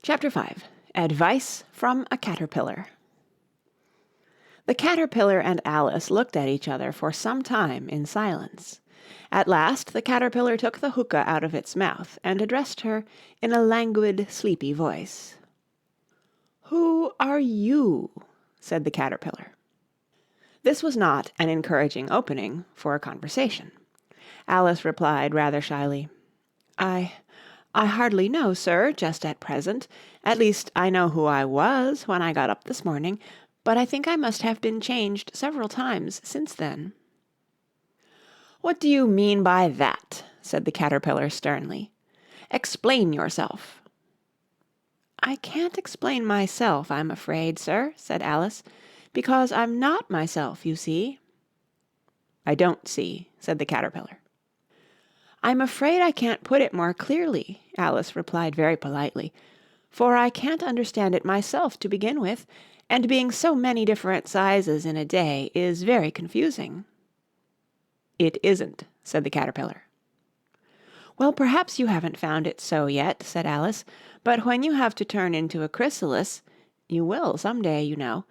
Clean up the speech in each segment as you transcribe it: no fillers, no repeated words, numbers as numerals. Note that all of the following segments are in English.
Chapter 5. Advice from a Caterpillar. The Caterpillar and Alice looked at each other for some time in silence. At last the Caterpillar took the hookah out of its mouth and addressed her in a languid, sleepy voice. "Who are you?" said the Caterpillar. This was not an encouraging opening for a conversation. Alice replied rather shyly, I hardly know, sir, just at present. At least I know who I was when I got up this morning, but I think I must have been changed several times since then." "What do you mean by that?" said the Caterpillar sternly. "Explain yourself." "I can't explain myself, I'm afraid, sir," said Alice, "because I'm not myself, you see." "I don't see," said the Caterpillar. "I'm afraid I can't put it more clearly," Alice replied very politely, "for I can't understand it myself to begin with, and being so many different sizes in a day is very confusing." "It isn't," said the Caterpillar. "Well, perhaps you haven't found it so yet," said Alice, "but when you have to turn into a chrysalis, you will some day, you know,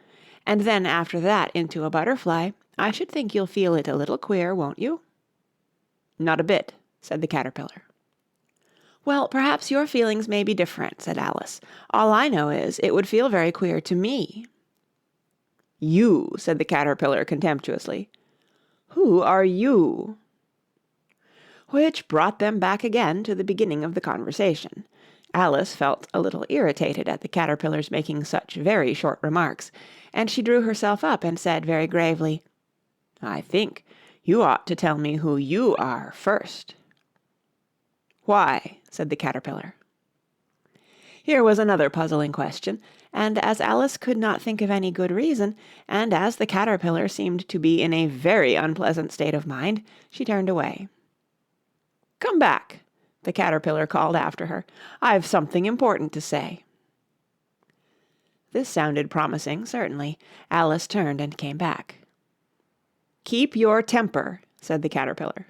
and then after that into a butterfly, I should think you'll feel it a little queer, won't you?" "Not a bit," said the Caterpillar. "Well, perhaps your feelings may be different," said Alice. "All I know is, it would feel very queer to me." "You," said the Caterpillar contemptuously. "Who are you?" Which brought them back again to the beginning of the conversation. Alice felt a little irritated at the Caterpillar's making such very short remarks, and she drew herself up and said very gravely, "I think you ought to tell me who you are first." "Why?" said the Caterpillar. Here was another puzzling question, and as Alice could not think of any good reason, and as the Caterpillar seemed to be in a very unpleasant state of mind, she turned away. "Come back," the Caterpillar called after her. "I've something important to say." This sounded promising, certainly. Alice turned and came back. "Keep your temper," said the Caterpillar.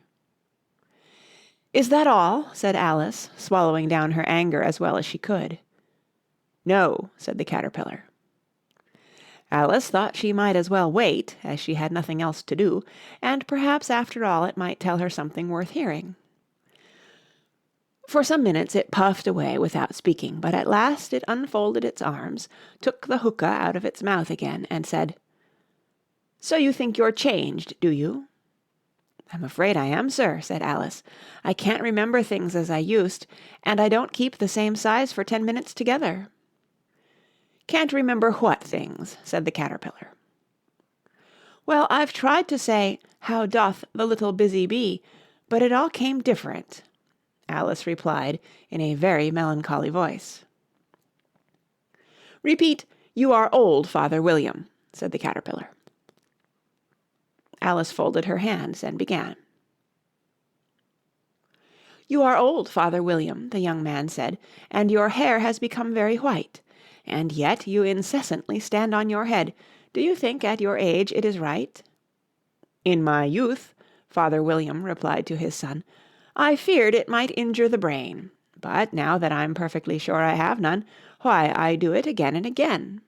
"Is that all?" said Alice, swallowing down her anger as well as she could. "No," said the Caterpillar. Alice thought she might as well wait, as she had nothing else to do, and perhaps after all it might tell her something worth hearing. For some minutes it puffed away without speaking, but at last it unfolded its arms, took the hookah out of its mouth again, and said, "So you think you're changed, do you?" "I'm afraid I am, sir," said Alice. "I can't remember things as I used, and I don't keep the same size for 10 minutes together." "Can't remember what things?" said the Caterpillar. "Well, I've tried to say, 'How doth the little busy bee?' but it all came different," Alice replied in a very melancholy voice. "Repeat, 'You are old, Father William,'" said the Caterpillar. Alice folded her hands and began. "You are old, Father William," the young man said, "and your hair has become very white. And yet you incessantly stand on your head. Do you think at your age it is right?" "In my youth," Father William replied to his son, "I feared it might injure the brain. But now that I'm perfectly sure I have none, why, I do it again and again."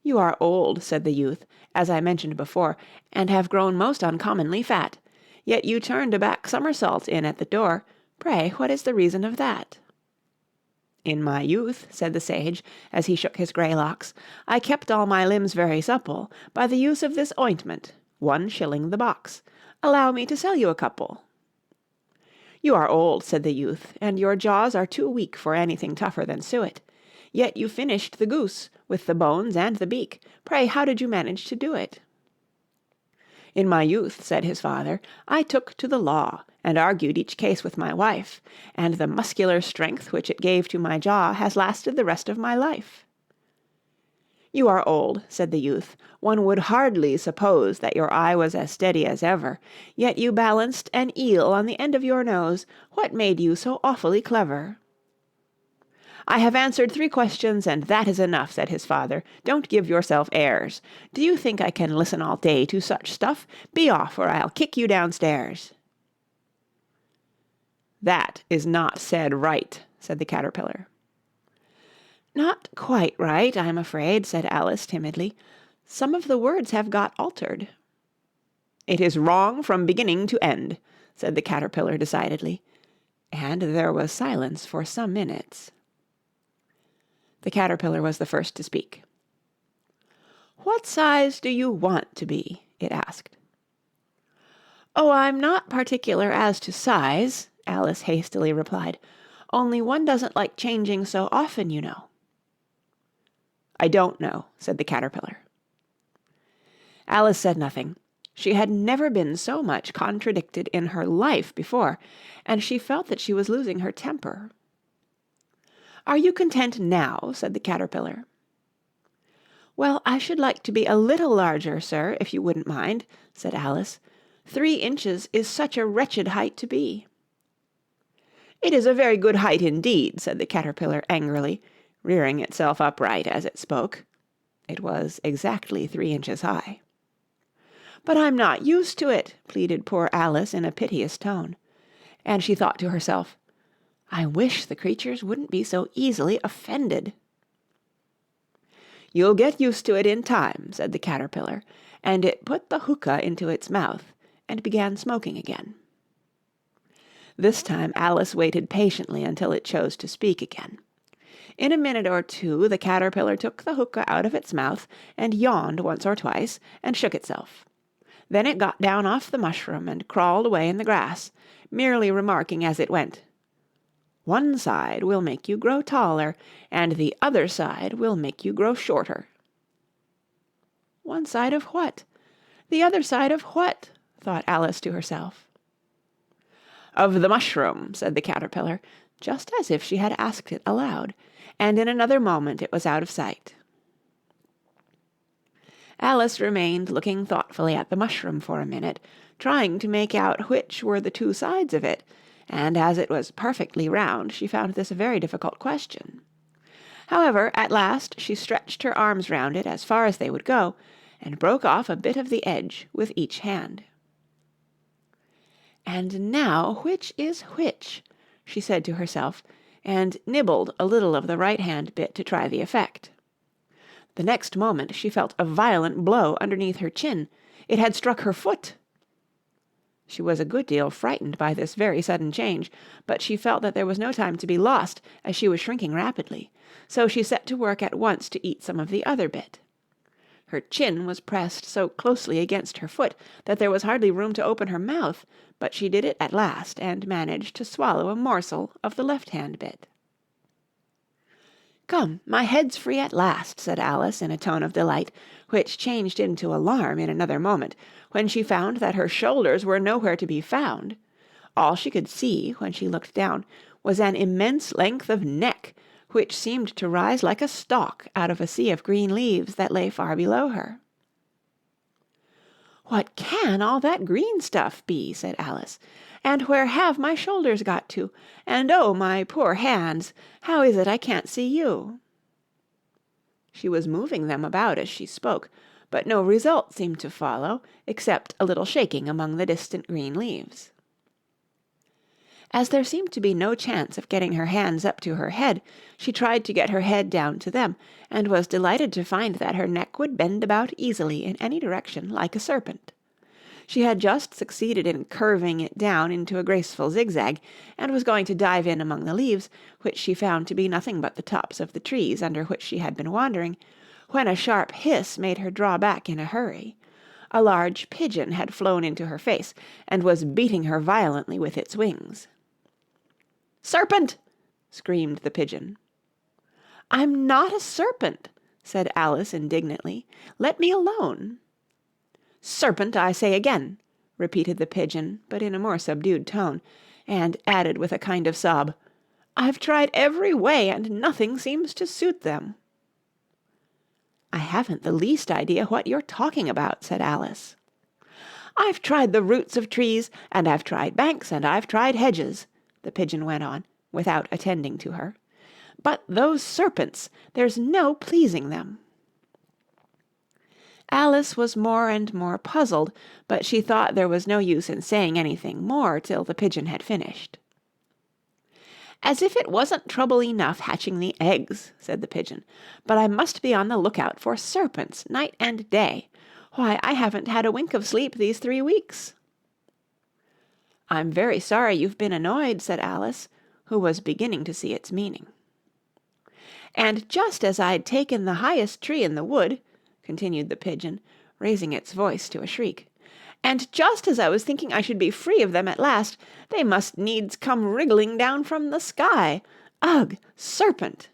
"You are old," said the youth, "as I mentioned before, and have grown most uncommonly fat. Yet you turned a back somersault in at the door. Pray, what is the reason of that?" "In my youth," said the sage, as he shook his grey locks, "I kept all my limbs very supple by the use of this ointment, 1 shilling the box. Allow me to sell you a couple." "You are old," said the youth, "and your jaws are too weak for anything tougher than suet. Yet you finished the goose, with the bones and the beak. Pray, how did you manage to do it?" "In my youth," said his father, "I took to the law, and argued each case with my wife, and the muscular strength which it gave to my jaw has lasted the rest of my life." "You are old," said the youth. "One would hardly suppose that your eye was as steady as ever. Yet you balanced an eel on the end of your nose. What made you so awfully clever?" "I have answered 3 questions, and that is enough," said his father. "Don't give yourself airs. Do you think I can listen all day to such stuff? Be off, or I'll kick you downstairs." "That is not said right," said the Caterpillar. "Not quite right, I'm afraid," said Alice timidly. "Some of the words have got altered." "It is wrong from beginning to end," said the caterpillar decidedly, and there was silence for some minutes. The caterpillar was the first to speak. "What size do you want to be?" it asked. "Oh, I'm not particular as to size," Alice hastily replied, "only one doesn't like changing so often, you know." "I don't know," said the caterpillar. Alice said nothing. She had never been so much contradicted in her life before, and she felt that she was losing her temper. "Are you content now?" said the caterpillar. "Well, I should like to be a little larger, sir, if you wouldn't mind," said Alice. 3 inches is such a wretched height to be." "It is a very good height indeed," said the caterpillar angrily, rearing itself upright as it spoke. It was exactly 3 inches high. "But I'm not used to it," pleaded poor Alice in a piteous tone. And she thought to herself, "I wish the creatures wouldn't be so easily offended." "You'll get used to it in time," said the caterpillar, and it put the hookah into its mouth and began smoking again. This time Alice waited patiently until it chose to speak again. In a minute or two the caterpillar took the hookah out of its mouth and yawned once or twice and shook itself. Then it got down off the mushroom and crawled away in the grass, merely remarking as it went, "One side will make you grow taller, and the other side will make you grow shorter." "One side of what? The other side of what?" thought Alice to herself. "Of the mushroom," said the caterpillar, just as if she had asked it aloud, and in another moment it was out of sight. Alice remained looking thoughtfully at the mushroom for a minute, trying to make out which were the 2 sides of it, and as it was perfectly round, she found this a very difficult question. However, at last she stretched her arms round it as far as they would go, and broke off a bit of the edge with each hand. "And now which is which?" she said to herself, and nibbled a little of the right-hand bit to try the effect. The next moment she felt a violent blow underneath her chin. It had struck her foot. She was a good deal frightened by this very sudden change, but she felt that there was no time to be lost, as she was shrinking rapidly, so she set to work at once to eat some of the other bit. Her chin was pressed so closely against her foot that there was hardly room to open her mouth, but she did it at last, and managed to swallow a morsel of the left-hand bit. "Come, my head's free at last," said Alice in a tone of delight, which changed into alarm in another moment, when she found that her shoulders were nowhere to be found. All she could see, when she looked down, was an immense length of neck, which seemed to rise like a stalk out of a sea of green leaves that lay far below her. "What can all that green stuff be?" said Alice. "And where have my shoulders got to? And oh, my poor hands! How is it I can't see you?" She was moving them about as she spoke, but no result seemed to follow, except a little shaking among the distant green leaves. As there seemed to be no chance of getting her hands up to her head, she tried to get her head down to them, and was delighted to find that her neck would bend about easily in any direction like a serpent. She had just succeeded in curving it down into a graceful zigzag, and was going to dive in among the leaves, which she found to be nothing but the tops of the trees under which she had been wandering, when a sharp hiss made her draw back in a hurry. A large pigeon had flown into her face, and was beating her violently with its wings. "Serpent!" screamed the pigeon. "I'm not a serpent," said Alice indignantly. "Let me alone." "Serpent, I say again," repeated the pigeon, but in a more subdued tone, and added with a kind of sob, "I've tried every way, and nothing seems to suit them." "I haven't the least idea what you're talking about," said Alice. "I've tried the roots of trees, and I've tried banks, and I've tried hedges," the pigeon went on, without attending to her. "But those serpents, there's no pleasing them." Alice was more and more puzzled, but she thought there was no use in saying anything more till the pigeon had finished. "As if it wasn't trouble enough hatching the eggs," said the pigeon, "but I must be on the lookout for serpents night and day. Why, I haven't had a wink of sleep these 3 weeks." "I'm very sorry you've been annoyed," said Alice, who was beginning to see its meaning. "And just as I'd taken the highest tree in the wood," continued the pigeon, raising its voice to a shriek, "and just as I was thinking I should be free of them at last, they must needs come wriggling down from the sky. Ugh! Serpent!"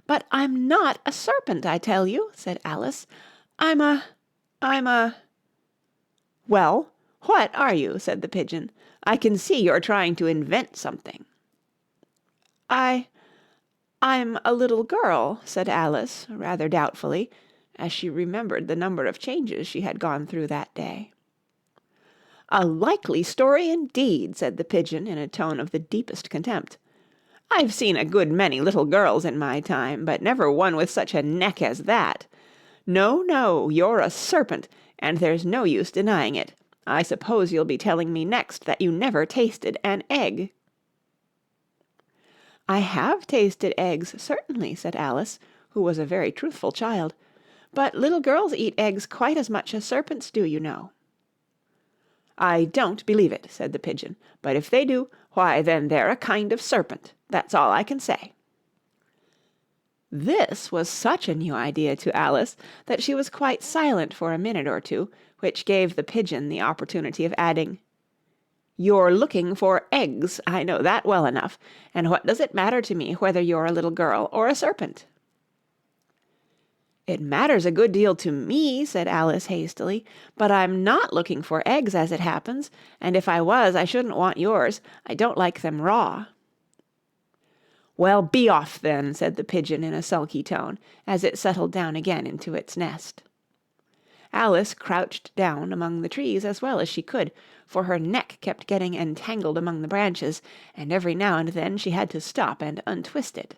"But I'm not a serpent, I tell you," said Alice. I'm a—" "Well, what are you?" said the pigeon. "I can see you're trying to invent something." I'm a little girl," said Alice, rather doubtfully, as she remembered the number of changes she had gone through that day. "A likely story indeed," said the pigeon in a tone of the deepest contempt. "I've seen a good many little girls in my time, but never one with such a neck as that. No, no, you're a serpent, and there's no use denying it. I suppose you'll be telling me next that you never tasted an egg." "I have tasted eggs, certainly," said Alice, who was a very truthful child, "but little girls eat eggs quite as much as serpents do, you know." "I don't believe it," said the pigeon, "but if they do, why, then they're a kind of serpent. That's all I can say." This was such a new idea to Alice that she was quite silent for a minute or two, which gave the pigeon the opportunity of adding, "You're looking for eggs, I know that well enough, and what does it matter to me whether you're a little girl or a serpent?" "It matters a good deal to me," said Alice hastily, "but I'm not looking for eggs as it happens, and if I was I shouldn't want yours. I don't like them raw." "Well, be off then," said the pigeon in a sulky tone, as it settled down again into its nest. Alice crouched down among the trees as well as she could, for her neck kept getting entangled among the branches, and every now and then she had to stop and untwist it.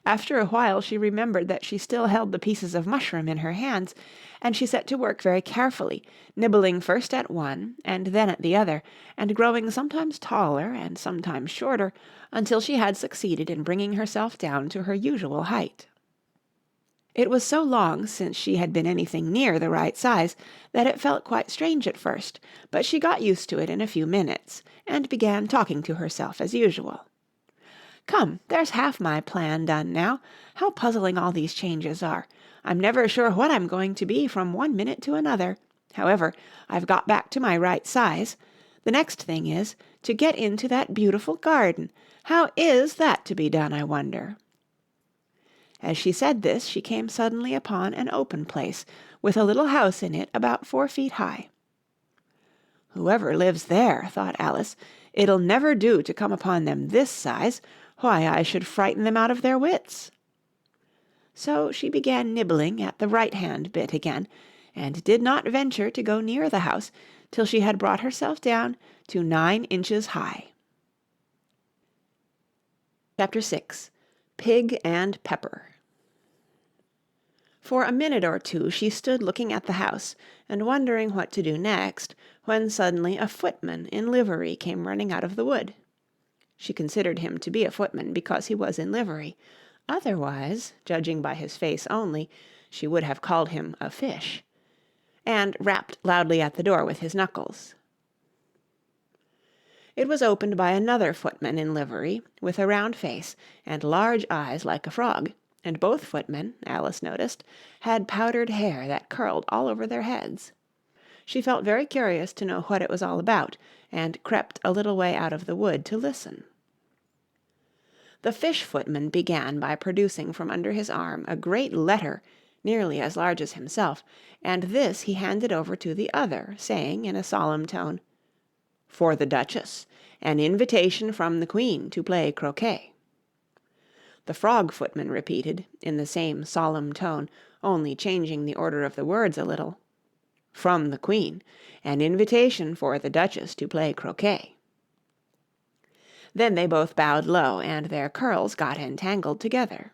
After a while she remembered that she still held the pieces of mushroom in her hands, and she set to work very carefully, nibbling first at one and then at the other, and growing sometimes taller and sometimes shorter, until she had succeeded in bringing herself down to her usual height. It was so long since she had been anything near the right size that it felt quite strange at first, but she got used to it in a few minutes, and began talking to herself as usual. "Come, there's half my plan done now. How puzzling all these changes are! I'm never sure what I'm going to be from one minute to another. However, I've got back to my right size. The next thing is to get into that beautiful garden. How is that to be done, I wonder?" As she said this, she came suddenly upon an open place, with a little house in it about 4 feet high. "Whoever lives there," thought Alice, "it'll never do to come upon them this size. Why, I should frighten them out of their wits." So she began nibbling at the right-hand bit again, and did not venture to go near the house till she had brought herself down to 9 inches high. Chapter 6. Pig and Pepper. For a minute or two she stood looking at the house and wondering what to do next, when suddenly a footman in livery came running out of the wood. She considered him to be a footman because he was in livery. Otherwise, judging by his face only, she would have called him a fish, and rapped loudly at the door with his knuckles. It was opened by another footman in livery, with a round face and large eyes like a frog, and both footmen, Alice noticed, had powdered hair that curled all over their heads. She felt very curious to know what it was all about, and crept a little way out of the wood to listen. The fish footman began by producing from under his arm a great letter nearly as large as himself, and this he handed over to the other, saying in a solemn tone, "For the Duchess, an invitation from the Queen to play croquet." The frog footman repeated, in the same solemn tone, only changing the order of the words a little, "From the Queen, an invitation for the Duchess to play croquet." Then they both bowed low, and their curls got entangled together.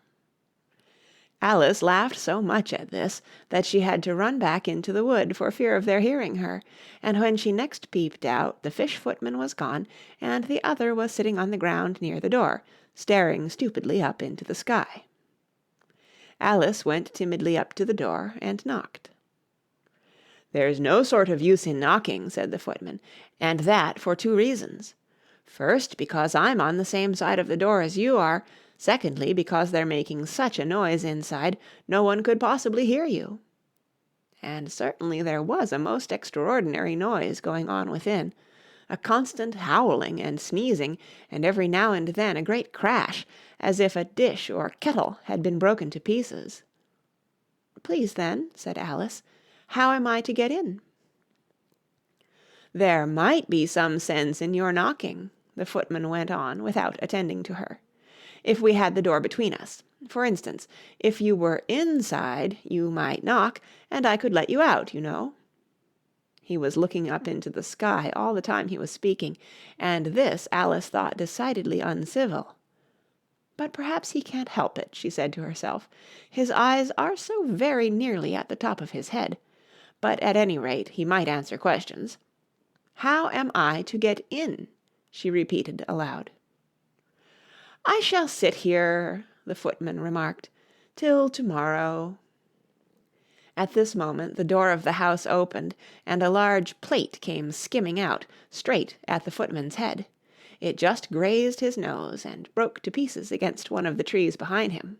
Alice laughed so much at this that she had to run back into the wood for fear of their hearing her, and when she next peeped out the fish footman was gone, and the other was sitting on the ground near the door, staring stupidly up into the sky. Alice went timidly up to the door and knocked. "There's no sort of use in knocking," said the footman, "and that for 2 reasons. First, because I'm on the same side of the door as you are. Secondly, because they're making such a noise inside, no one could possibly hear you." And certainly there was a most extraordinary noise going on within, a constant howling and sneezing, and every now and then a great crash, as if a dish or kettle had been broken to pieces. "Please, then," said Alice, "how am I to get in?" "There might be some sense in your knocking," the footman went on without attending to her, "if we had the door between us. For instance, if you were inside, you might knock, and I could let you out, you know." He was looking up into the sky all the time he was speaking, and this Alice thought decidedly uncivil. "But perhaps he can't help it," she said to herself. "His eyes are so very nearly at the top of his head. But at any rate he might answer questions. How am I to get in?" she repeated aloud. "I shall sit here," the footman remarked, "till to-morrow." At this moment the door of the house opened, and a large plate came skimming out, straight at the footman's head. It just grazed his nose, and broke to pieces against one of the trees behind him.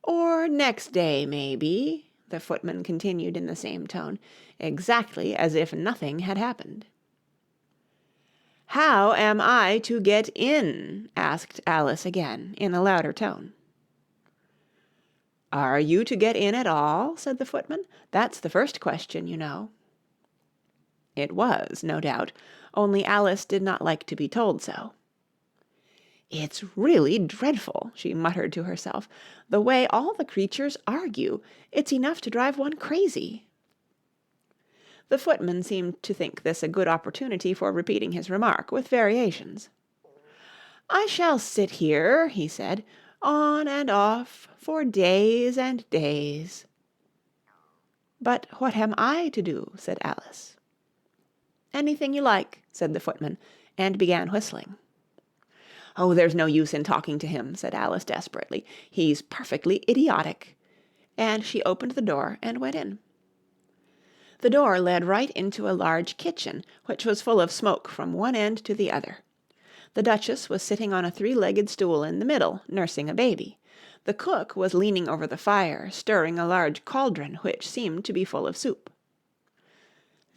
"Or next day, maybe," the footman continued in the same tone, exactly as if nothing had happened. "How am I to get in?" asked Alice again, in a louder tone. "Are you to get in at all?" said the footman. "That's the first question, you know." It was, no doubt, only Alice did not like to be told so. "It's really dreadful," she muttered to herself, "the way all the creatures argue. It's enough to drive one crazy." The footman seemed to think this a good opportunity for repeating his remark, with variations. "I shall sit here," he said, "on and off, for days and days." "But what am I to do?" said Alice. "Anything you like," said the footman, and began whistling. "Oh, there's no use in talking to him," said Alice desperately. "He's perfectly idiotic." And she opened the door and went in. The door led right into a large kitchen, which was full of smoke from one end to the other. The Duchess was sitting on a 3-legged stool in the middle, nursing a baby. The cook was leaning over the fire, stirring a large cauldron which seemed to be full of soup.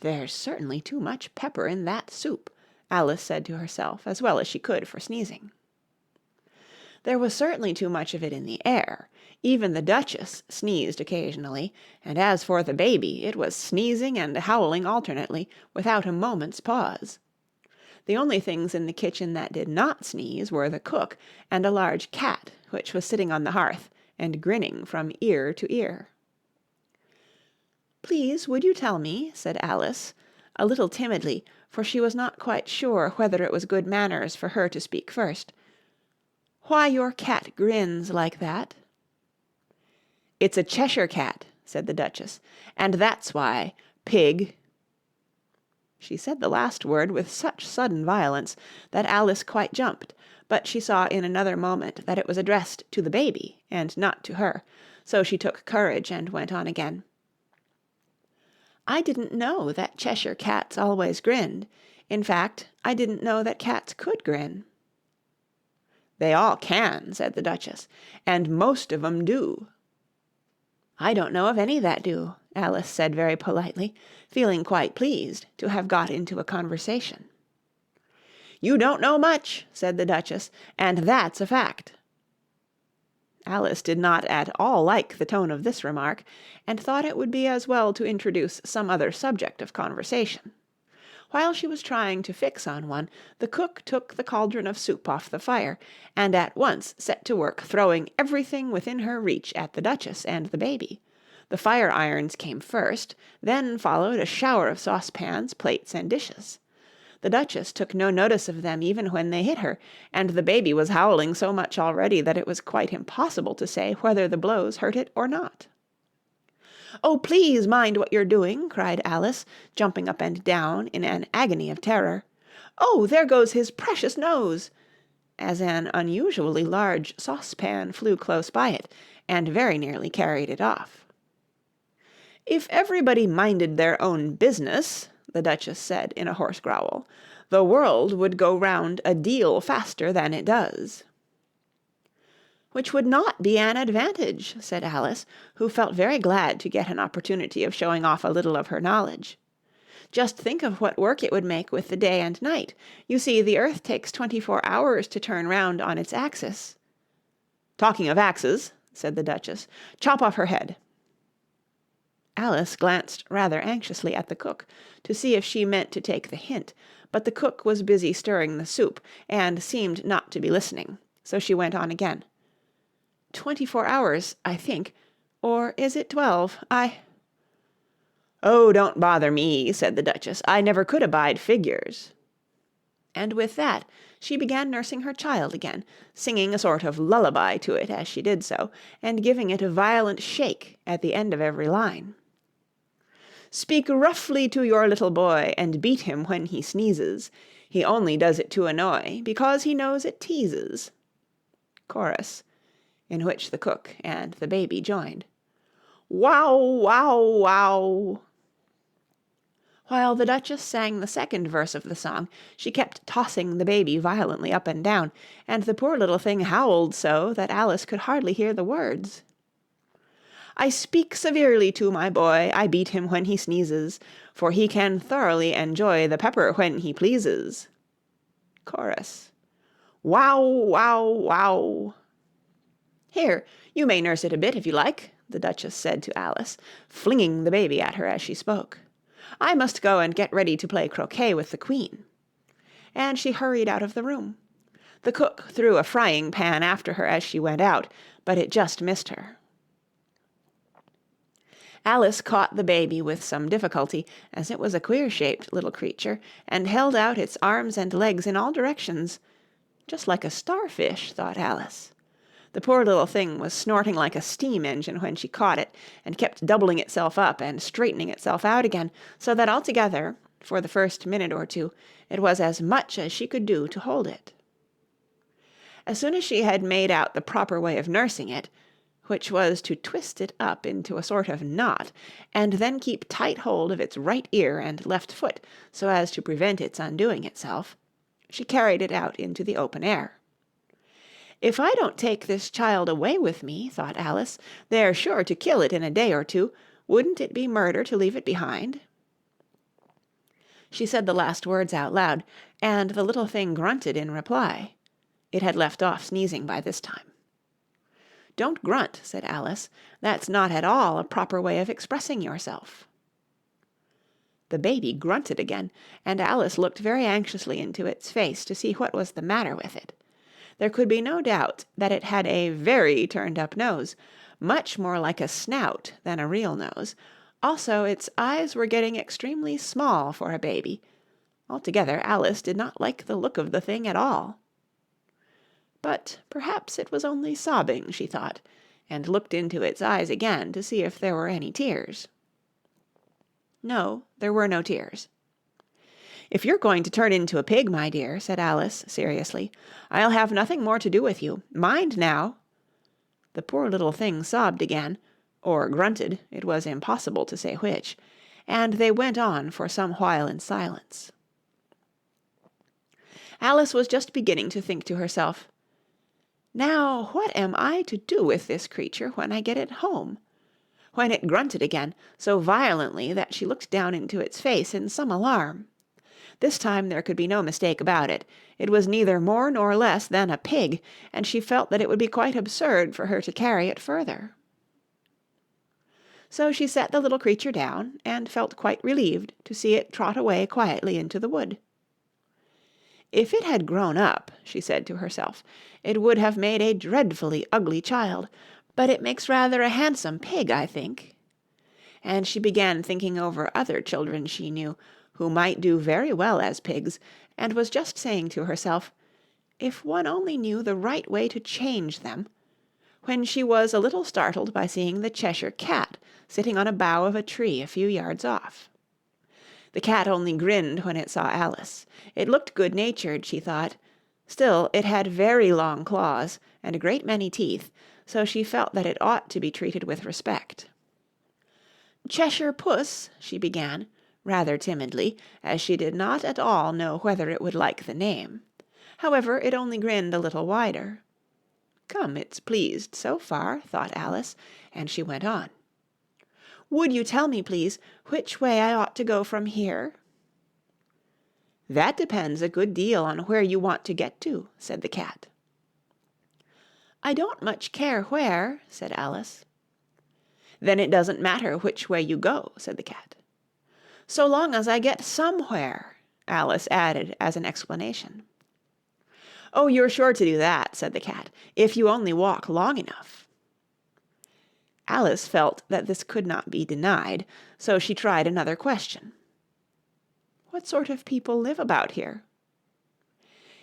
"There's certainly too much pepper in that soup," Alice said to herself, as well as she could for sneezing. There was certainly too much of it in the air. Even the Duchess sneezed occasionally, and as for the baby, it was sneezing and howling alternately, without a moment's pause. The only things in the kitchen that did not sneeze were the cook and a large cat, which was sitting on the hearth and grinning from ear to ear. "Please, would you tell me," said Alice, a little timidly, for she was not quite sure whether it was good manners for her to speak first, "why your cat grins like that?" "It's a Cheshire Cat," said the Duchess, "and that's why, pig." She said the last word with such sudden violence that Alice quite jumped, but she saw in another moment that it was addressed to the baby and not to her, so she took courage and went on again. "I didn't know that Cheshire Cats always grinned. In fact, I didn't know that cats could grin." "They all can," said the Duchess, "and most of 'em do." "I don't know of any that do," Alice said very politely, feeling quite pleased to have got into a conversation. "You don't know much," said the Duchess, "and that's a fact." Alice did not at all like the tone of this remark, and thought it would be as well to introduce some other subject of conversation. While she was trying to fix on one, the cook took the cauldron of soup off the fire, and at once set to work throwing everything within her reach at the Duchess and the baby. The fire irons came first, then followed a shower of saucepans, plates, and dishes. The Duchess took no notice of them even when they hit her, and the baby was howling so much already that it was quite impossible to say whether the blows hurt it or not. "Oh, please mind what you're doing," cried Alice, jumping up and down in an agony of terror. "Oh, there goes his precious nose!" as an unusually large saucepan flew close by it, and very nearly carried it off. "If everybody minded their own business," the Duchess said in a hoarse growl, "the world would go round a deal faster than it does." "Which would not be an advantage," said Alice, who felt very glad to get an opportunity of showing off a little of her knowledge. "Just think of what work it would make with the day and night. You see, the earth takes 24 hours to turn round on its axis." "Talking of axes," said the Duchess, "chop off her head." Alice glanced rather anxiously at the cook to see if she meant to take the hint, but the cook was busy stirring the soup, and seemed not to be listening, so she went on again. 24 hours, I think, or is it 12? "Oh, don't bother me," said the Duchess. "I never could abide figures." And with that she began nursing her child again, singing a sort of lullaby to it as she did so, and giving it a violent shake at the end of every line. "Speak roughly to your little boy, and beat him when he sneezes. He only does it to annoy, because he knows it teases." Chorus, in which the cook and the baby joined. "Wow, wow, wow." While the Duchess sang the second verse of the song, she kept tossing the baby violently up and down, and the poor little thing howled so that Alice could hardly hear the words. "I speak severely to my boy, I beat him when he sneezes, for he can thoroughly enjoy the pepper when he pleases." Chorus. Wow, wow, wow. "Here, you may nurse it a bit if you like," the Duchess said to Alice, flinging the baby at her as she spoke. "I must go and get ready to play croquet with the Queen." And she hurried out of the room. The cook threw a frying pan after her as she went out, but it just missed her. Alice caught the baby with some difficulty, as it was a queer-shaped little creature, and held out its arms and legs in all directions. Just like a starfish, thought Alice. The poor little thing was snorting like a steam engine when she caught it, and kept doubling itself up and straightening itself out again, so that altogether, for the first minute or two, it was as much as she could do to hold it. As soon as she had made out the proper way of nursing it, which was to twist it up into a sort of knot, and then keep tight hold of its right ear and left foot so as to prevent its undoing itself, she carried it out into the open air. "If I don't take this child away with me," thought Alice, "they're sure to kill it in a day or two. Wouldn't it be murder to leave it behind?" She said the last words out loud, and the little thing grunted in reply. It had left off sneezing by this time. "Don't grunt," said Alice. "That's not at all a proper way of expressing yourself." The baby grunted again, and Alice looked very anxiously into its face to see what was the matter with it. There could be no doubt that it had a very turned-up nose, much more like a snout than a real nose. Also, its eyes were getting extremely small for a baby. Altogether, Alice did not like the look of the thing at all. But perhaps it was only sobbing, she thought, and looked into its eyes again to see if there were any tears. No, there were no tears. "If you're going to turn into a pig, my dear," said Alice seriously, "I'll have nothing more to do with you. Mind now!" The poor little thing sobbed again, or grunted, it was impossible to say which, and they went on for some while in silence. Alice was just beginning to think to herself, "Now, what am I to do with this creature when I get it home?" when it grunted again, so violently that she looked down into its face in some alarm. This time there could be no mistake about it. It was neither more nor less than a pig, and she felt that it would be quite absurd for her to carry it further. So she set the little creature down, and felt quite relieved to see it trot away quietly into the wood. "If it had grown up," she said to herself, "it would have made a dreadfully ugly child, but it makes rather a handsome pig, I think." And she began thinking over other children she knew, who might do very well as pigs, and was just saying to herself, "If one only knew the right way to change them," when she was a little startled by seeing the Cheshire Cat sitting on a bough of a tree a few yards off. The cat only grinned when it saw Alice. It looked good-natured, she thought. Still, it had very long claws and a great many teeth, so she felt that it ought to be treated with respect. "Cheshire Puss," she began, rather timidly, as she did not at all know whether it would like the name. However, it only grinned a little wider. "Come, it's pleased so far," thought Alice, and she went on. "Would you tell me, please, which way I ought to go from here?" "That depends a good deal on where you want to get to," said the cat. "I don't much care where," said Alice. "Then it doesn't matter which way you go," said the cat. "So long as I get somewhere," Alice added as an explanation. "Oh, you're sure to do that," said the cat, "if you only walk long enough." Alice felt that this could not be denied, so she tried another question. "What sort of people live about here?"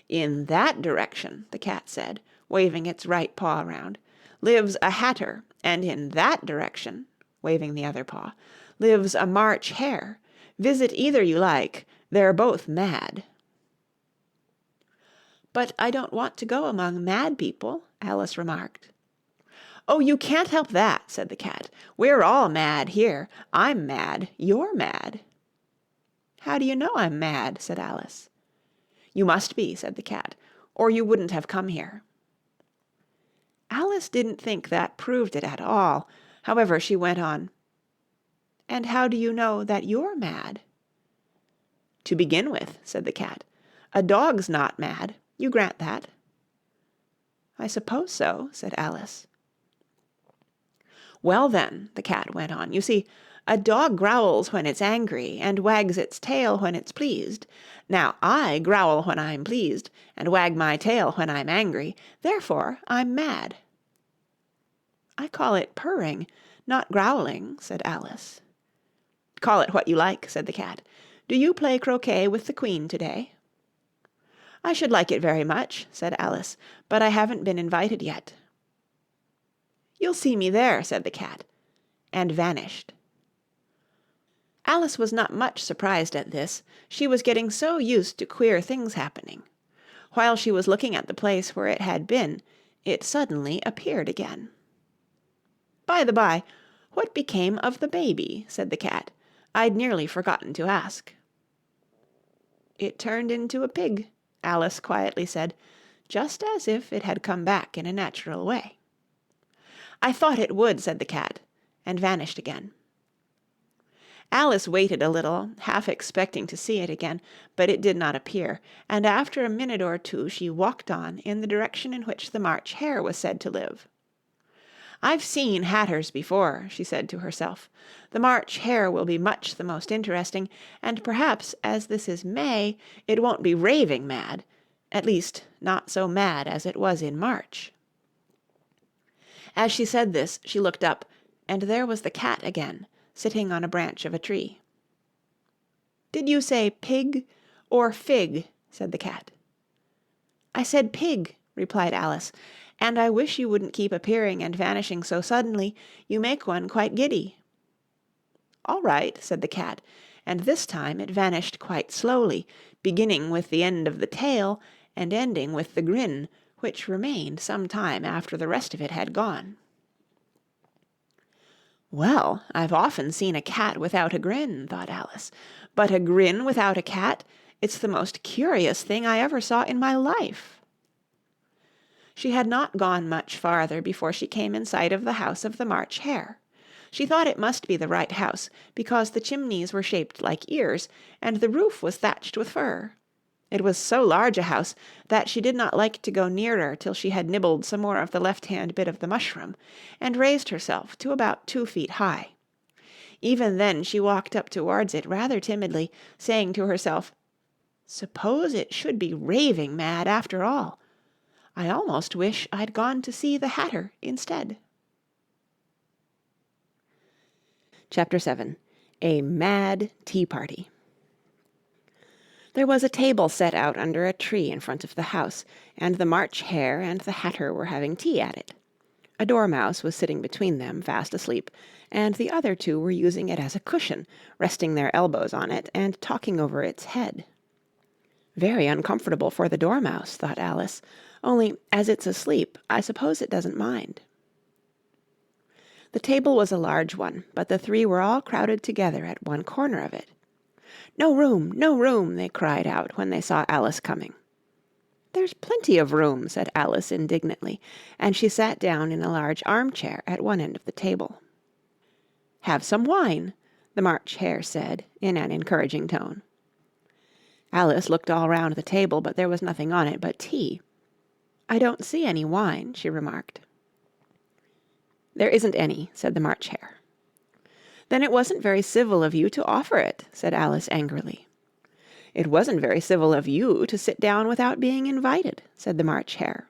"In that direction," the cat said, waving its right paw around, "lives a hatter, and in that direction," waving the other paw, "lives a March Hare. Visit either you like, they're both mad." "But I don't want to go among mad people," Alice remarked. "Oh, you can't help that," said the cat. "We're all mad here. I'm mad. You're mad." "How do you know I'm mad?" said Alice. "You must be," said the cat, "or you wouldn't have come here." Alice didn't think that proved it at all. However, she went on. "And how do you know that you're mad?" "To begin with," said the cat, "a dog's not mad. You grant that?" "I suppose so," said Alice. "Well then," the cat went on, "you see, a dog growls when it's angry and wags its tail when it's pleased. Now, I growl when I'm pleased and wag my tail when I'm angry. Therefore, I'm mad." "I call it purring, not growling," said Alice. "Call it what you like," said the cat. "Do you play croquet with the Queen today?" "I should like it very much," said Alice, "but I haven't been invited yet." "You'll see me there," said the cat, and vanished. Alice was not much surprised at this. She was getting so used to queer things happening. While she was looking at the place where it had been, it suddenly appeared again. "By the by, what became of the baby?" said the cat. "I'd nearly forgotten to ask." "It turned into a pig," Alice quietly said, just as if it had come back in a natural way. "I thought it would," said the cat, and vanished again. Alice waited a little, half expecting to see it again, but it did not appear, and after a minute or two she walked on in the direction in which the March Hare was said to live. "I've seen hatters before," she said to herself. "The March Hare will be much the most interesting, and perhaps, as this is May, it won't be raving mad, at least not so mad as it was in March." As she said this, she looked up, and there was the cat again, sitting on a branch of a tree. "Did you say pig or fig?" said the cat. "I said pig," replied Alice, "and I wish you wouldn't keep appearing and vanishing so suddenly. You make one quite giddy." "All right," said the cat, and this time it vanished quite slowly, beginning with the end of the tail and ending with the grin, which remained some time after the rest of it had gone. "Well, I've often seen a cat without a grin," thought Alice, "but a grin without a cat, it's the most curious thing I ever saw in my life." She had not gone much farther before she came in sight of the house of the March Hare. She thought it must be the right house, because the chimneys were shaped like ears, and the roof was thatched with fur. It was so large a house that she did not like to go nearer till she had nibbled some more of the left-hand bit of the mushroom, and raised herself to about 2 feet high. Even then she walked up towards it rather timidly, saying to herself, "Suppose it should be raving mad after all. I almost wish I'd gone to see the Hatter instead." Chapter 7. A Mad Tea Party. There was a table set out under a tree in front of the house, and the March Hare and the Hatter were having tea at it. A Dormouse was sitting between them, fast asleep, and the other two were using it as a cushion, resting their elbows on it and talking over its head. Very uncomfortable for the Dormouse, thought Alice, only as it's asleep, I suppose it doesn't mind. The table was a large one, but the three were all crowded together at one corner of it. "No room, no room!" they cried out when they saw Alice coming. "There's plenty of room," said Alice indignantly, and she sat down in a large armchair at one end of the table. "Have some wine," the March Hare said in an encouraging tone. Alice looked all round the table, but there was nothing on it but tea. "I don't see any wine," she remarked. "There isn't any," said the March Hare. "Then it wasn't very civil of you to offer it," said Alice angrily. "It wasn't very civil of you to sit down without being invited," said the March Hare.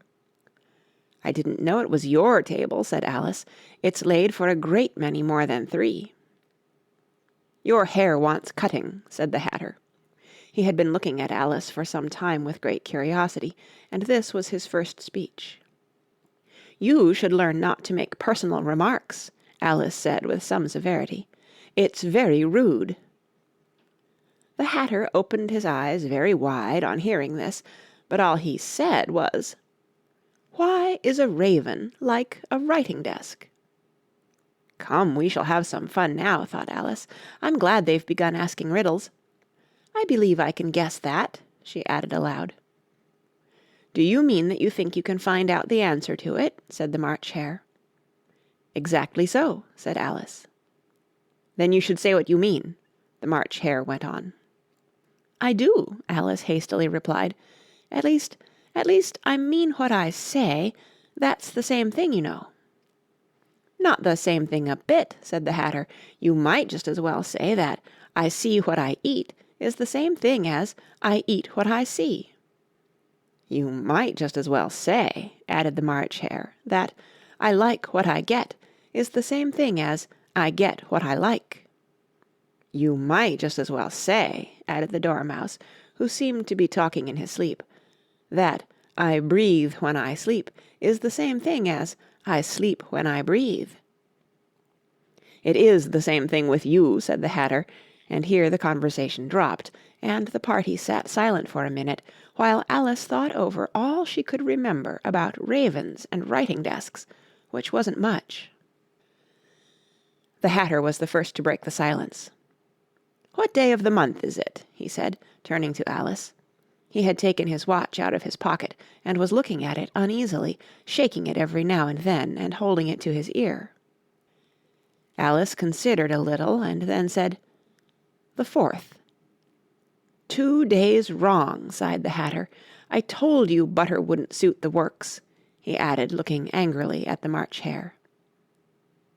"I didn't know it was your table," said Alice. "It's laid for a great many more than 3. "Your hair wants cutting," said the Hatter. He had been looking at Alice for some time with great curiosity, and this was his first speech. "You should learn not to make personal remarks," Alice said with some severity. "It's very rude." The Hatter opened his eyes very wide on hearing this, but all he said was, "Why is a raven like a writing-desk?" "Come, we shall have some fun now," thought Alice. "I'm glad they've begun asking riddles. I believe I can guess that," she added aloud. "Do you mean that you think you can find out the answer to it?" said the March Hare. "Exactly so," said Alice. "Then you should say what you mean," the March Hare went on. "I do," Alice hastily replied. At least, I mean what I say. That's the same thing, you know." "Not the same thing a bit," said the Hatter. "You might just as well say that I see what I eat is the same thing as I eat what I see." "You might just as well say," added the March Hare, "that I like what I get is the same thing as I get what I like." "You might just as well say," added the Dormouse, who seemed to be talking in his sleep, "that I breathe when I sleep is the same thing as I sleep when I breathe." "It is the same thing with you," said the Hatter, and here the conversation dropped, and the party sat silent for a minute, while Alice thought over all she could remember about ravens and writing-desks, which wasn't much. The Hatter was the first to break the silence. "What day of the month is it?" he said, turning to Alice. He had taken his watch out of his pocket, and was looking at it uneasily, shaking it every now and then, and holding it to his ear. Alice considered a little, and then said, "The 4th." "2 days wrong," sighed the Hatter. "I told you butter wouldn't suit the works," he added, looking angrily at the March Hare.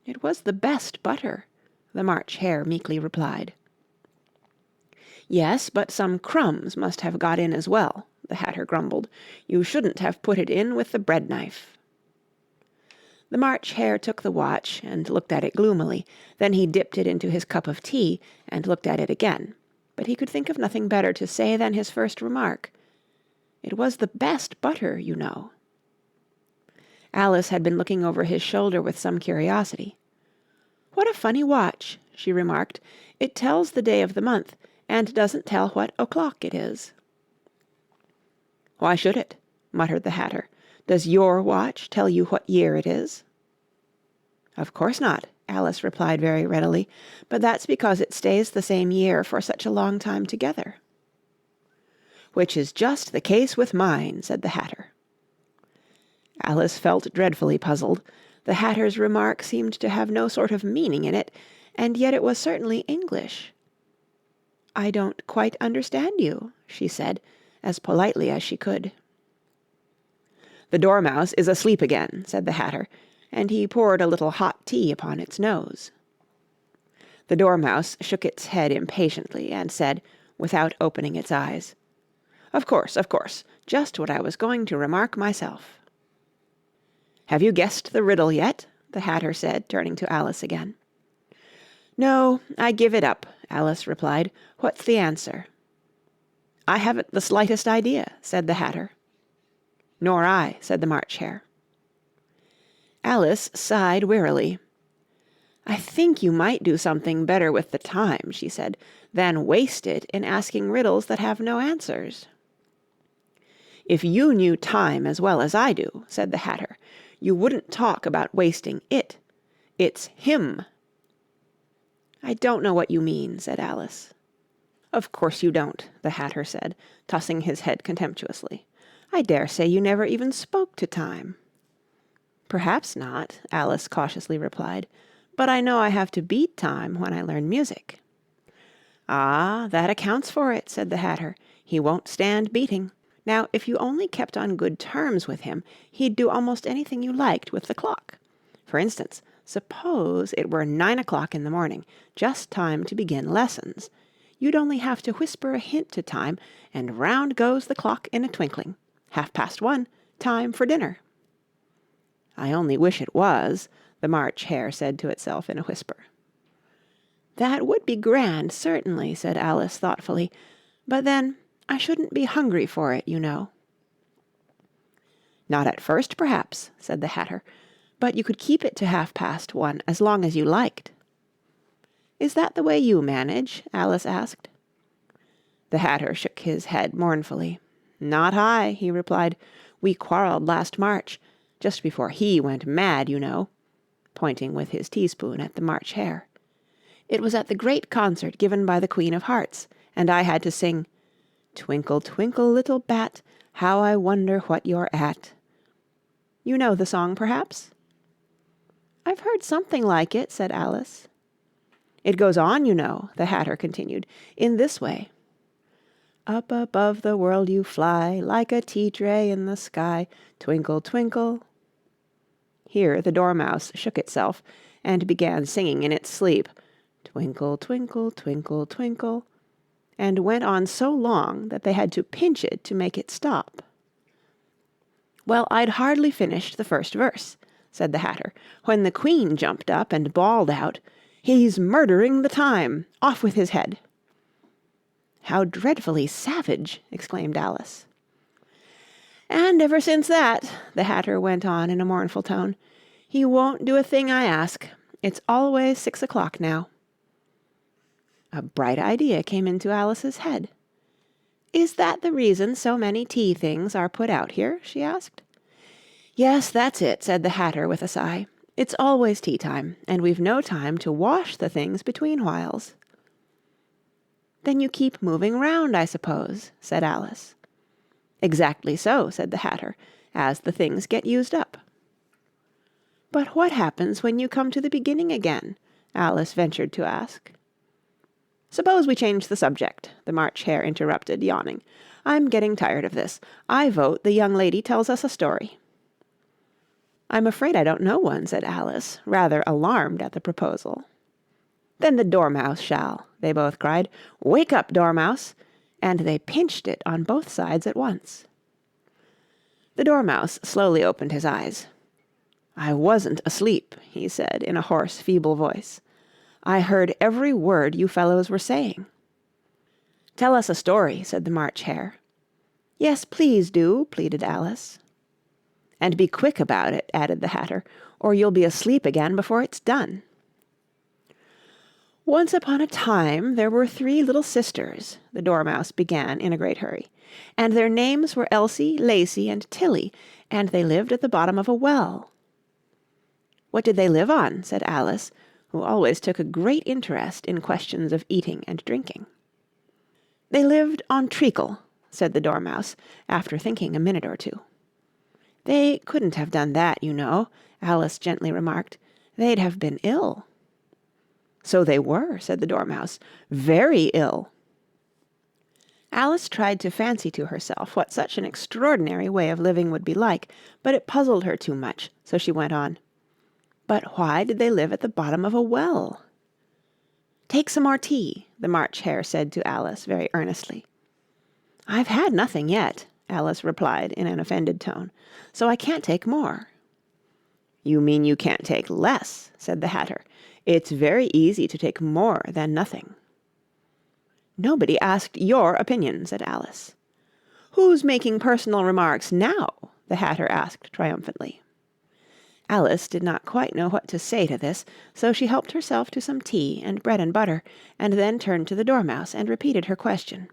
"It was the best butter," the March Hare meekly replied. "Yes, but some crumbs must have got in as well," the Hatter grumbled. "You shouldn't have put it in with the bread-knife." The March Hare took the watch and looked at it gloomily. Then he dipped it into his cup of tea and looked at it again. But he could think of nothing better to say than his first remark. "It was the best butter, you know." Alice had been looking over his shoulder with some curiosity. "What a funny watch," she remarked. "It tells the day of the month, and doesn't tell what o'clock it is." "Why should it?" muttered the Hatter. "Does your watch tell you what year it is?" "Of course not," Alice replied very readily, "but that's because it stays the same year for such a long time together." "Which is just the case with mine," said the Hatter. Alice felt dreadfully puzzled. The Hatter's remark seemed to have no sort of meaning in it, and yet it was certainly English. "I don't quite understand you," she said, as politely as she could. "The Dormouse is asleep again," said the Hatter, and he poured a little hot tea upon its nose. The Dormouse shook its head impatiently, and said, without opening its eyes, Of course, just what I was going to remark myself." "Have you guessed the riddle yet?" the Hatter said, turning to Alice again. "No, I give it up," Alice replied. "What's the answer?" "I haven't the slightest idea," said the Hatter. "Nor I," said the March Hare. Alice sighed wearily. "I think you might do something better with the time," she said, "than waste it in asking riddles that have no answers." "If you knew time as well as I do," said the Hatter, "you wouldn't talk about wasting it. It's him." "I don't know what you mean," said Alice. "Of course you don't," the Hatter said, tossing his head contemptuously. "I dare say you never even spoke to time." "Perhaps not," Alice cautiously replied, "but I know I have to beat time when I learn music." "Ah, that accounts for it," said the Hatter. "He won't stand beating. Now, if you only kept on good terms with him, he'd do almost anything you liked with the clock. For instance, suppose it were 9 o'clock in the morning, just time to begin lessons. You'd only have to whisper a hint to time, and round goes the clock in a twinkling. 1:30, time for dinner." "I only wish it was," the March Hare said to itself in a whisper. "That would be grand, certainly," said Alice thoughtfully, "but then I shouldn't be hungry for it, you know." "Not at first, perhaps," said the Hatter, "but you could keep it to 1:30 as long as you liked." "Is that the way you manage?" Alice asked. The Hatter shook his head mournfully. "Not I," he replied. "We quarrelled last March, just before he went mad, you know," pointing with his teaspoon at the March Hare. "It was at the great concert given by the Queen of Hearts, and I had to sing, 'Twinkle, twinkle, little bat, how I wonder what you're at.' You know the song, perhaps?" "I've heard something like it," said Alice. "It goes on, you know," the Hatter continued, "in this way. Up above the world you fly, like a tea-tray in the sky, twinkle, twinkle." Here the Dormouse shook itself, and began singing in its sleep, "Twinkle, twinkle, twinkle, twinkle," and went on so long that they had to pinch it to make it stop. "Well, I'd hardly finished the first verse," said the Hatter, "when the Queen jumped up and bawled out, 'He's murdering the time! Off with his head!'" "How dreadfully savage!" exclaimed Alice. "And ever since that," the Hatter went on in a mournful tone, "he won't do a thing I ask. It's always 6 o'clock now." A bright idea came into Alice's head. "Is that the reason so many tea things are put out here?" she asked. "Yes, that's it," said the Hatter with a sigh. "It's always tea time, and we've no time to wash the things between whiles." "Then you keep moving round, I suppose," said Alice. "Exactly so," said the Hatter, "as the things get used up." "But what happens when you come to the beginning again?" Alice ventured to ask. "Suppose we change the subject," the March Hare interrupted, yawning. "I'm getting tired of this. I vote the young lady tells us a story." "I'm afraid I don't know one," said Alice, rather alarmed at the proposal. "Then the Dormouse shall," they both cried. "Wake up, Dormouse!" and they pinched it on both sides at once. The Dormouse slowly opened his eyes. "I wasn't asleep," he said in a hoarse, feeble voice. "I heard every word you fellows were saying." "Tell us a story," said the March Hare. "Yes, please do," pleaded Alice. "And be quick about it," added the Hatter, "or you'll be asleep again before it's done." "Once upon a time there were 3 little sisters," the Dormouse began in a great hurry, "and their names were Elsie, Lacie, and Tilly, and they lived at the bottom of a well." "What did they live on?" said Alice, who always took a great interest in questions of eating and drinking. "They lived on treacle," said the Dormouse, after thinking a minute or two. "They couldn't have done that, you know," Alice gently remarked. "They'd have been ill." "So they were," said the Dormouse, "very ill." Alice tried to fancy to herself what such an extraordinary way of living would be like, but it puzzled her too much, so she went on. "But why did they live at the bottom of a well?" "Take some more tea," the March Hare said to Alice very earnestly. "I've had nothing yet," Alice replied in an offended tone, "so I can't take more." "You mean you can't take less," said the Hatter. "It's very easy to take more than nothing." "Nobody asked your opinion," said Alice. "Who's making personal remarks now?" the Hatter asked triumphantly. Alice did not quite know what to say to this, so she helped herself to some tea and bread and butter, and then turned to the Dormouse and repeated her question.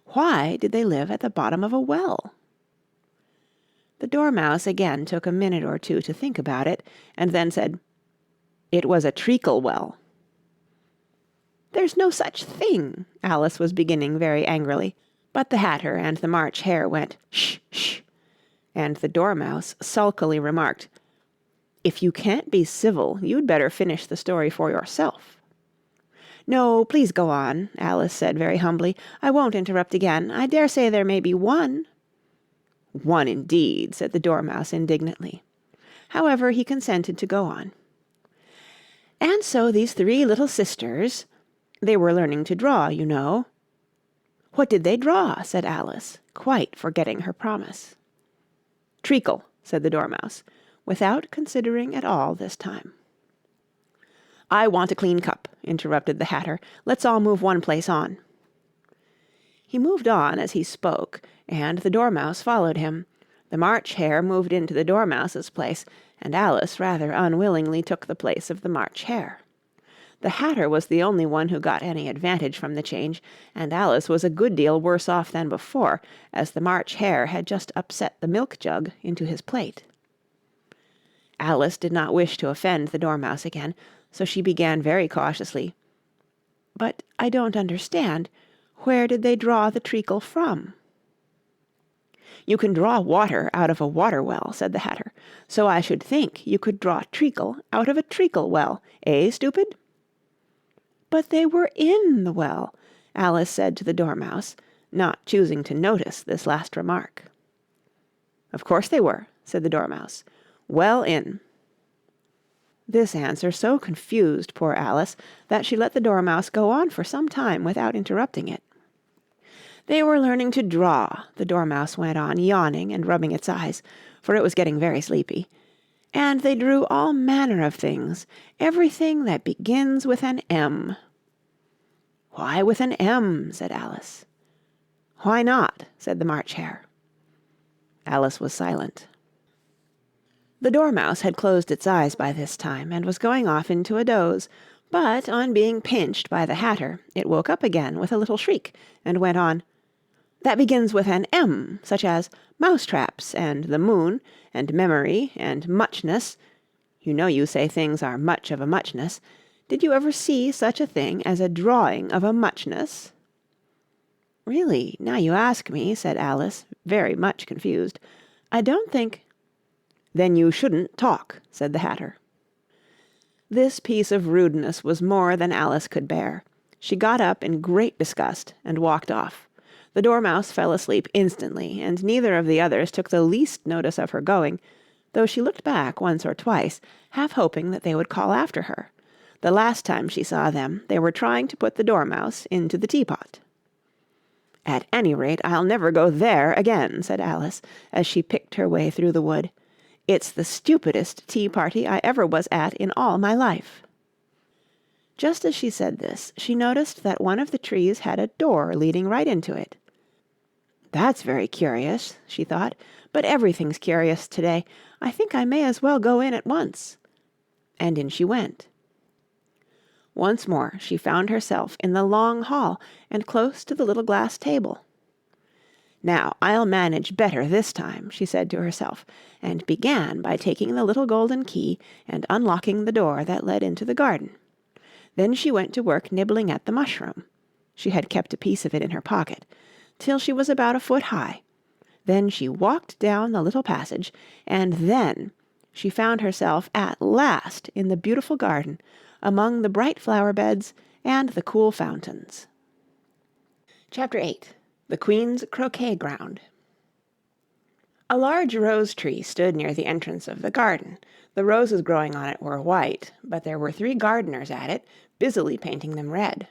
Why did they live at the bottom of a well? The Dormouse again took a minute or two to think about it, and then said, "It was a treacle well." "There's no such thing," Alice was beginning very angrily, but the Hatter and the March Hare went, "Shh, shh," and the Dormouse sulkily remarked, "If you can't be civil, you'd better finish the story for yourself." "No, please go on," Alice said very humbly. "I won't interrupt again. I dare say there may be one." "One indeed," said the Dormouse indignantly. However, he consented to go on. "And so these three little sisters, they were learning to draw, you know." "What did they draw?" said Alice, quite forgetting her promise. "Treacle," said the Dormouse, without considering at all this time. "I want a clean cup," interrupted the Hatter. "Let's all move one place on." He moved on as he spoke, and the Dormouse followed him. The March Hare moved into the Dormouse's place, and Alice rather unwillingly took the place of the March Hare. The Hatter was the only one who got any advantage from the change, and Alice was a good deal worse off than before, as the March Hare had just upset the milk jug into his plate. Alice did not wish to offend the Dormouse again, so she began very cautiously, "But I don't understand. Where did they draw the treacle from?" "You can draw water out of a water well," said the Hatter, "so I should think you could draw treacle out of a treacle well, eh, stupid?" "But they were in the well," Alice said to the Dormouse, not choosing to notice this last remark. "Of course they were," said the Dormouse. "Well in." This answer so confused poor Alice that she let the Dormouse go on for some time without interrupting it. "They were learning to draw," the Dormouse went on, yawning and rubbing its eyes, for it was getting very sleepy, "and they drew all manner of things, everything that begins with an M." "Why with an M?" said Alice. "Why not?" said the March Hare. Alice was silent. The Dormouse had closed its eyes by this time, and was going off into a doze, but on being pinched by the Hatter, it woke up again with a little shriek, and went on, "That begins with an M, such as mousetraps, and the moon, and memory, and muchness. You know you say things are much of a muchness. Did you ever see such a thing as a drawing of a muchness?" "Really, now you ask me," said Alice, very much confused, "I don't think—" "Then you shouldn't talk," said the Hatter. This piece of rudeness was more than Alice could bear. She got up in great disgust and walked off. The Dormouse fell asleep instantly, and neither of the others took the least notice of her going, though she looked back once or twice, half hoping that they would call after her. The last time she saw them, they were trying to put the Dormouse into the teapot. "At any rate, I'll never go there again," said Alice, as she picked her way through the wood. "It's the stupidest tea-party I ever was at in all my life." Just as she said this, she noticed that one of the trees had a door leading right into it. "That's very curious," she thought, "but everything's curious today. I think I may as well go in at once." And in she went. Once more she found herself in the long hall and close to the little glass table. "Now I'll manage better this time," she said to herself, and began by taking the little golden key and unlocking the door that led into the garden. Then she went to work nibbling at the mushroom. She had kept a piece of it in her pocket, till she was about a foot high. Then she walked down the little passage, and then she found herself at last in the beautiful garden, among the bright flower beds and the cool fountains. Chapter 8. The Queen's Croquet Ground. A large rose tree stood near the entrance of the garden. The roses growing on it were white, but there were 3 gardeners at it, busily painting them red.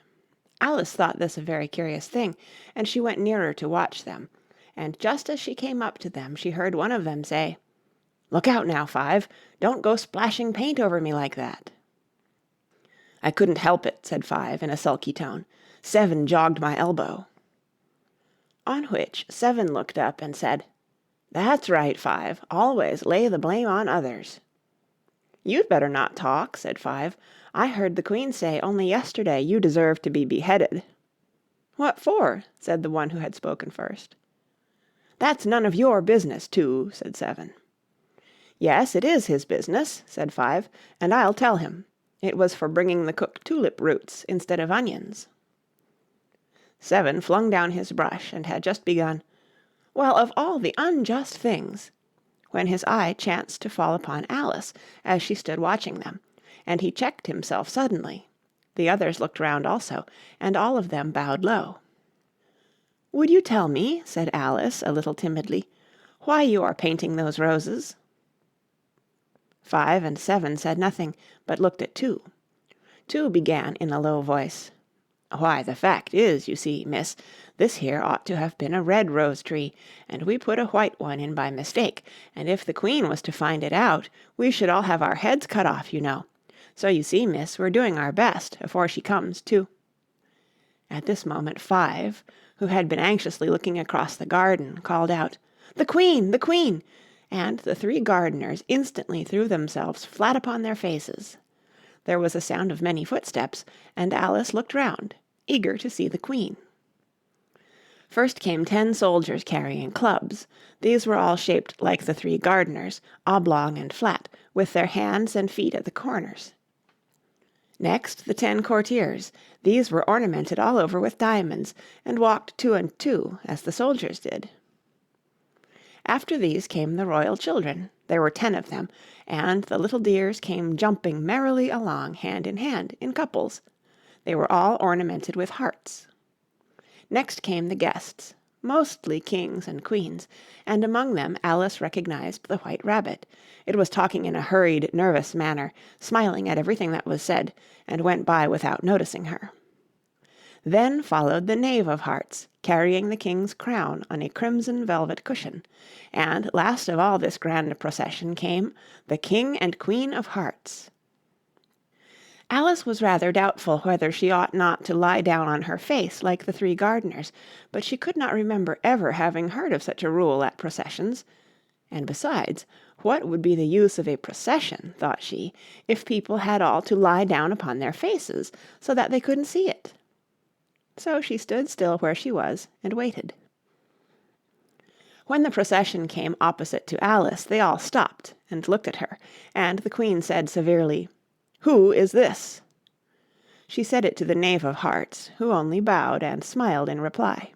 Alice thought this a very curious thing, and she went nearer to watch them, and just as she came up to them she heard one of them say, "Look out now, Five, don't go splashing paint over me like that." "I couldn't help it," said Five in a sulky tone. Seven jogged my elbow." On which Seven looked up and said, "That's right, Five. Always lay the blame on others." "You'd better not talk," said Five. "I heard the Queen say only yesterday you deserved to be beheaded." "What for?" said the one who had spoken first. "That's none of your business, Two," said Seven. "Yes, it is his business," said Five, "and I'll tell him. It was for bringing the cooked tulip roots instead of onions." Seven flung down his brush and had just begun, "Well, of all the unjust things," when his eye chanced to fall upon Alice as she stood watching them, and he checked himself suddenly. The others looked round also, and all of them bowed low. "Would you tell me," said Alice a little timidly, "why you are painting those roses?" Five and Seven said nothing, but looked at Two. Two began in a low voice, "Why, the fact is, you see, miss, this here ought to have been a red rose tree, and we put a white one in by mistake, and if the Queen was to find it out, we should all have our heads cut off, you know. So you see, miss, we're doing our best, afore she comes, too." At this moment Five, who had been anxiously looking across the garden, called out, "The Queen! The Queen!" and the three gardeners instantly threw themselves flat upon their faces. There was a sound of many footsteps, and Alice looked round, eager to see the Queen. First came 10 soldiers carrying clubs. These were all shaped like the three gardeners, oblong and flat, with their hands and feet at the corners. Next the 10 courtiers. These were ornamented all over with diamonds, and walked 2 and 2, as the soldiers did. After these came the royal children. There were 10 of them, and the little dears came jumping merrily along hand, in couples. They were all ornamented with hearts. Next came the guests, mostly kings and queens, and among them Alice recognized the White Rabbit. It was talking in a hurried, nervous manner, smiling at everything that was said, and went by without noticing her. Then followed the Knave of Hearts, carrying the king's crown on a crimson velvet cushion, and last of all this grand procession came the King and Queen of Hearts. Alice was rather doubtful whether she ought not to lie down on her face like the three gardeners, but she could not remember ever having heard of such a rule at processions. And besides, what would be the use of a procession, thought she, if people had all to lie down upon their faces, so that they couldn't see it? So she stood still where she was and waited. When the procession came opposite to Alice, they all stopped and looked at her, and the Queen said severely, "Who is this?" She said it to the Knave of Hearts, who only bowed and smiled in reply.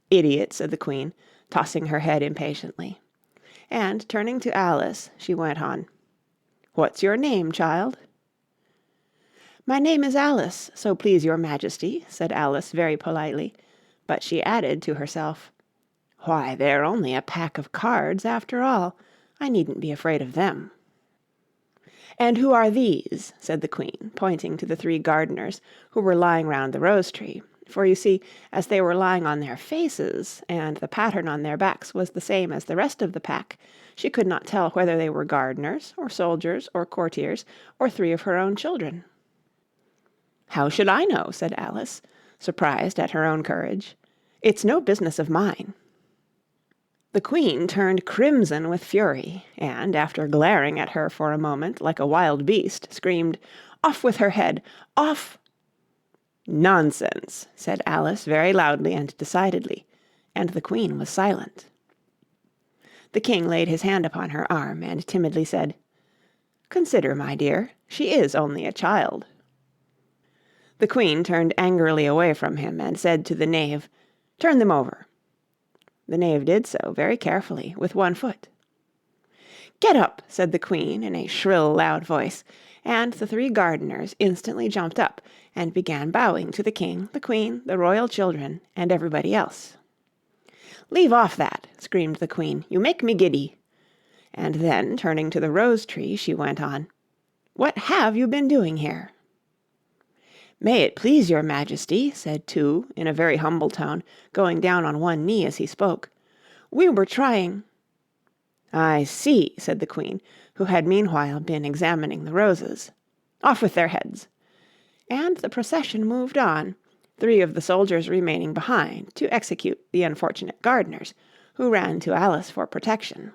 "Idiot," said the Queen, tossing her head impatiently. And turning to Alice, she went on, "What's your name, child?" "My name is Alice, so please your Majesty," said Alice very politely, but she added to herself, "Why, they're only a pack of cards after all. I needn't be afraid of them." "And who are these?" said the Queen, pointing to the three gardeners who were lying round the rose tree, for you see, as they were lying on their faces, and the pattern on their backs was the same as the rest of the pack, she could not tell whether they were gardeners, or soldiers, or courtiers, or 3 of her own children. "How should I know?" said Alice, surprised at her own courage. "It's no business of mine." The Queen turned crimson with fury, and, after glaring at her for a moment like a wild beast, screamed, "Off with her head! Off!" "Nonsense!" said Alice very loudly and decidedly, and the Queen was silent. The King laid his hand upon her arm, and timidly said, "Consider, my dear, she is only a child." The Queen turned angrily away from him, and said to the Knave, "Turn them over." The Knave did so, very carefully, with one foot. "Get up!" said the Queen in a shrill, loud voice, and the 3 gardeners instantly jumped up, and began bowing to the King, the Queen, the royal children, and everybody else. "Leave off that!" screamed the Queen. "You make me giddy." And then, turning to the rose tree, she went on, "What have you been doing here?" "May it please your Majesty," said Two, in a very humble tone, going down on one knee as he spoke, "we were trying—" "I see," said the Queen, who had meanwhile been examining the roses. "Off with their heads!" And the procession moved on, 3 of the soldiers remaining behind to execute the unfortunate gardeners, who ran to Alice for protection.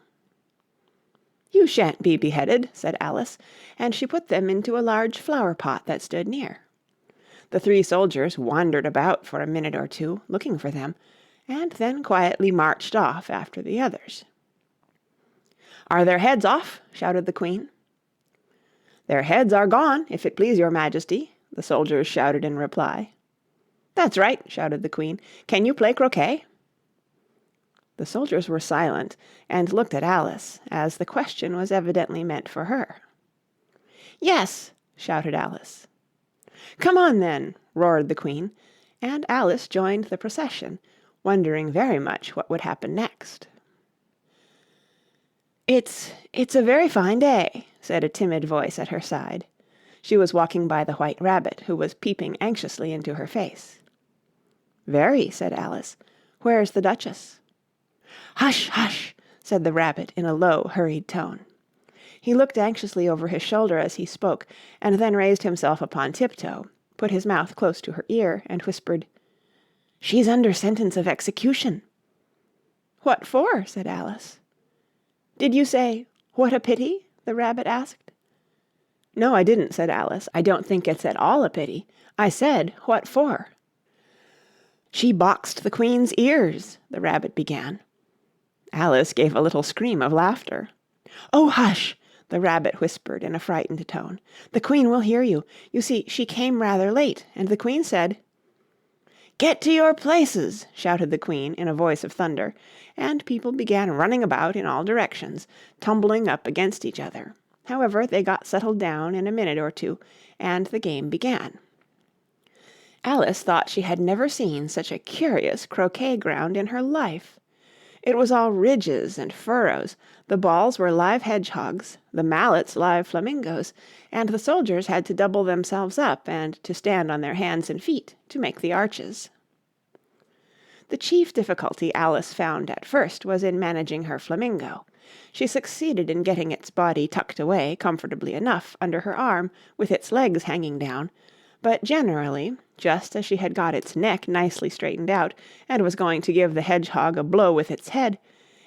"You shan't be beheaded," said Alice, and she put them into a large flower-pot that stood near. The 3 soldiers wandered about for a minute or two, looking for them, and then quietly marched off after the others. "Are their heads off?" shouted the Queen. "Their heads are gone, if it please your Majesty," the soldiers shouted in reply. "That's right," shouted the Queen. "Can you play croquet?" The soldiers were silent, and looked at Alice, as the question was evidently meant for her. "Yes," shouted Alice. "Come on, then," roared the Queen, and Alice joined the procession, wondering very much what would happen next. It's a very fine day," said a timid voice at her side. She was walking by the White Rabbit, who was peeping anxiously into her face. "Very," said Alice. "Where's the Duchess?" "Hush, hush!" said the Rabbit in a low, hurried tone. He looked anxiously over his shoulder as he spoke, and then raised himself upon tiptoe, put his mouth close to her ear, and whispered, "She's under sentence of execution." "What for?" said Alice. "Did you say, 'What a pity'?" the Rabbit asked. "No, I didn't," said Alice. "I don't think it's at all a pity. I said, 'What for?'" "She boxed the Queen's ears," the Rabbit began. Alice gave a little scream of laughter. "Oh, hush!" the Rabbit whispered in a frightened tone. "The Queen will hear you. You see, she came rather late, and the Queen said—" "Get to your places!" shouted the Queen in a voice of thunder, and people began running about in all directions, tumbling up against each other. However, they got settled down in a minute or two, and the game began. Alice thought she had never seen such a curious croquet ground in her life. It was all ridges and furrows, the balls were live hedgehogs, the mallets live flamingos, and the soldiers had to double themselves up and to stand on their hands and feet to make the arches. The chief difficulty Alice found at first was in managing her flamingo. She succeeded in getting its body tucked away comfortably enough under her arm with its legs hanging down, but generally, just as she had got its neck nicely straightened out and was going to give the hedgehog a blow with its head,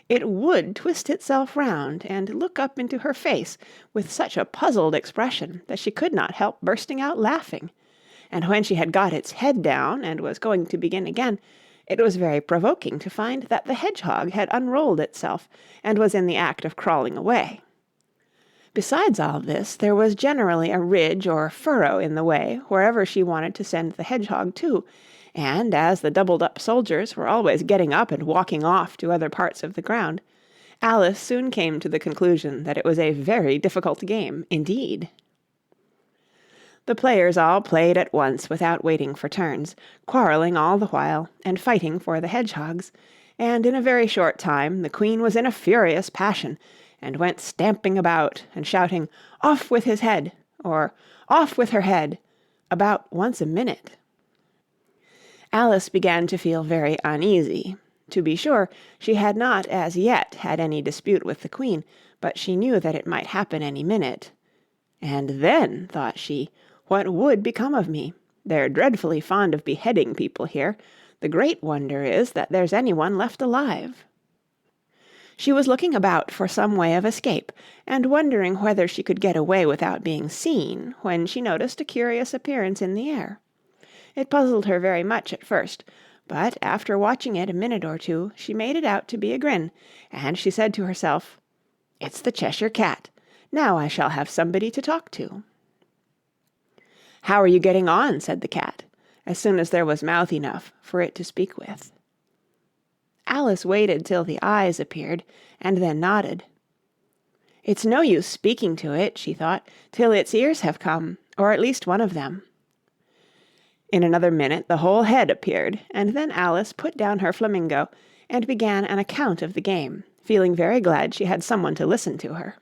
it would twist itself round and look up into her face with such a puzzled expression that she could not help bursting out laughing. And when she had got its head down and was going to begin again, it was very provoking to find that the hedgehog had unrolled itself and was in the act of crawling away. Besides all this, there was generally a ridge or furrow in the way wherever she wanted to send the hedgehog to, and as the doubled-up soldiers were always getting up and walking off to other parts of the ground, Alice soon came to the conclusion that it was a very difficult game indeed. The players all played at once without waiting for turns, quarrelling all the while, and fighting for the hedgehogs, and in a very short time the Queen was in a furious passion, and went stamping about and shouting, "Off with his head!" or "Off with her head!" about once a minute. Alice began to feel very uneasy. To be sure, she had not as yet had any dispute with the Queen, but she knew that it might happen any minute. "And then," thought she, "what would become of me? They're dreadfully fond of beheading people here. The great wonder is that there's anyone left alive." She was looking about for some way of escape, and wondering whether she could get away without being seen, when she noticed a curious appearance in the air. It puzzled her very much at first, but after watching it a minute or two, she made it out to be a grin, and she said to herself, "It's the Cheshire Cat. Now I shall have somebody to talk to." "How are you getting on?" said the cat, as soon as there was mouth enough for it to speak with. Alice waited till the eyes appeared, and then nodded. "It's no use speaking to it," she thought, "till its ears have come, or at least one of them." In another minute the whole head appeared, and then Alice put down her flamingo, and began an account of the game, feeling very glad she had someone to listen to her.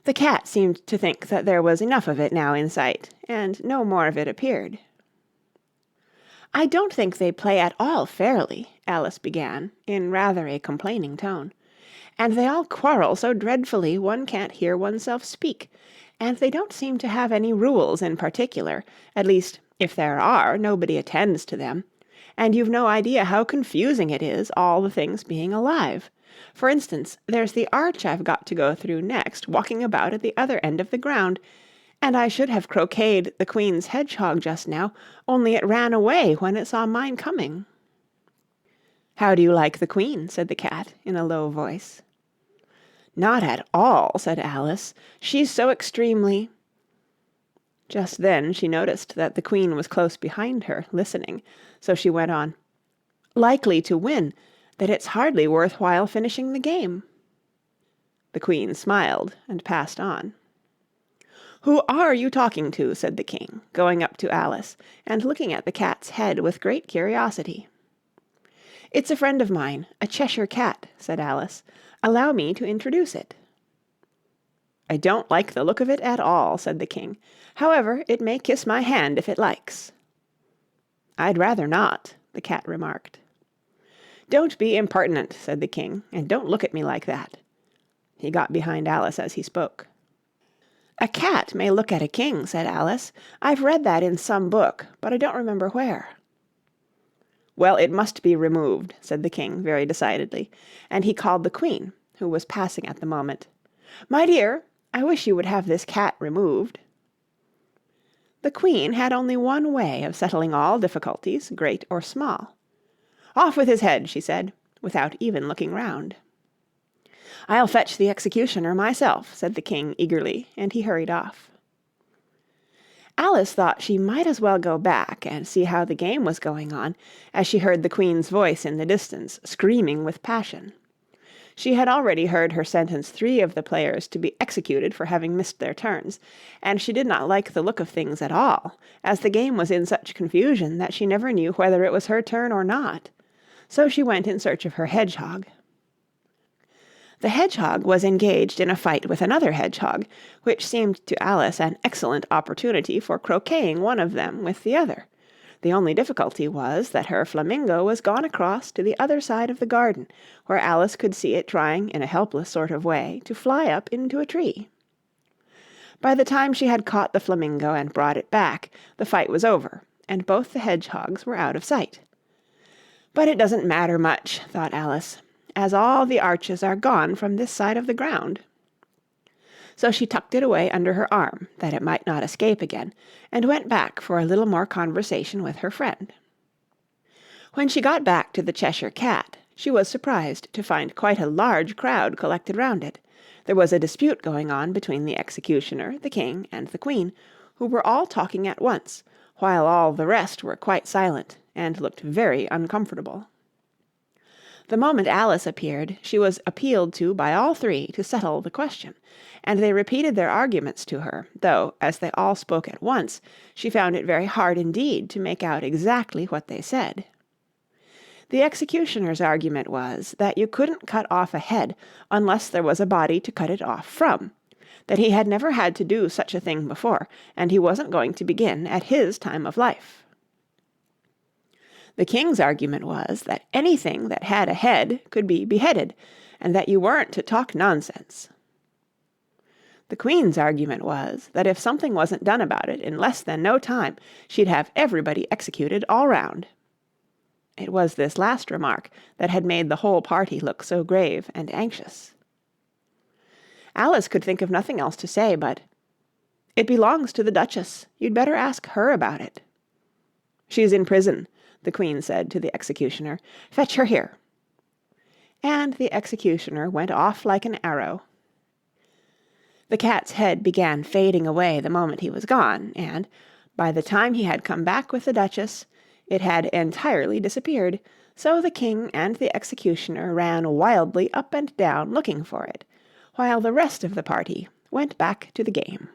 The cat seemed to think that there was enough of it now in sight, and no more of it appeared. "I don't think they play at all fairly," Alice began, in rather a complaining tone. "And they all quarrel so dreadfully one can't hear oneself speak. And they don't seem to have any rules in particular. At least, If there are, nobody attends to them. And you've no idea how confusing it is, all the things being alive. For instance, there's the arch I've got to go through next, walking about at the other end of the ground, and I should have croqueted the Queen's hedgehog just now, only it ran away when it saw mine coming." "How do you like the Queen?" said the cat, in a low voice. "Not at all," said Alice. "She's so extremely—" Just then she noticed that the Queen was close behind her, listening, so she went on, "likely to win, that it's hardly worth while finishing the game." The Queen smiled and passed on. "Who are you talking to?" said the King, going up to Alice and looking at the cat's head with great curiosity. "It's a friend of mine, a Cheshire Cat," said Alice. "Allow me to introduce it." "I don't like the look of it at all," said the King. "However, it may kiss my hand if it likes." "I'd rather not," the cat remarked. "Don't be impertinent," said the King, "and don't look at me like that." He got behind Alice as he spoke. "A cat may look at a king," said Alice. "I've read that in some book, but I don't remember where." "Well, it must be removed," said the King very decidedly, and he called the Queen, who was passing at the moment. "My dear, I wish you would have this cat removed." The Queen had only one way of settling all difficulties, great or small. "Off with his head," she said, without even looking round. "I'll fetch the executioner myself," said the King eagerly, and he hurried off. Alice thought she might as well go back and see how the game was going on, as she heard the Queen's voice in the distance, screaming with passion. She had already heard her sentence 3 of the players to be executed for having missed their turns, and she did not like the look of things at all, as the game was in such confusion that she never knew whether it was her turn or not. So she went in search of her hedgehog. The hedgehog was engaged in a fight with another hedgehog, which seemed to Alice an excellent opportunity for croqueting one of them with the other. The only difficulty was that her flamingo was gone across to the other side of the garden, where Alice could see it trying in a helpless sort of way to fly up into a tree. By the time she had caught the flamingo and brought it back, the fight was over, and both the hedgehogs were out of sight. "But it doesn't matter much," thought Alice, "as all the arches are gone from this side of the ground." So she tucked it away under her arm, that it might not escape again, and went back for a little more conversation with her friend. When she got back to the Cheshire Cat, she was surprised to find quite a large crowd collected round it. There was a dispute going on between the executioner, the King, and the Queen, who were all talking at once, while all the rest were quite silent, and looked very uncomfortable. The moment Alice appeared, she was appealed to by all 3 to settle the question, and they repeated their arguments to her, though, as they all spoke at once, she found it very hard indeed to make out exactly what they said. The executioner's argument was that you couldn't cut off a head unless there was a body to cut it off from, that he had never had to do such a thing before, and he wasn't going to begin at his time of life. The King's argument was that anything that had a head could be beheaded, and that you weren't to talk nonsense. The Queen's argument was that if something wasn't done about it in less than no time, she'd have everybody executed all round. It was this last remark that had made the whole party look so grave and anxious. Alice could think of nothing else to say but, "It belongs to the Duchess. You'd better ask her about it." "She's in prison," the Queen said to the executioner. "Fetch her here." And the executioner went off like an arrow. The cat's head began fading away the moment he was gone, and, by the time he had come back with the Duchess, it had entirely disappeared, so the King and the executioner ran wildly up and down looking for it, while the rest of the party went back to the game.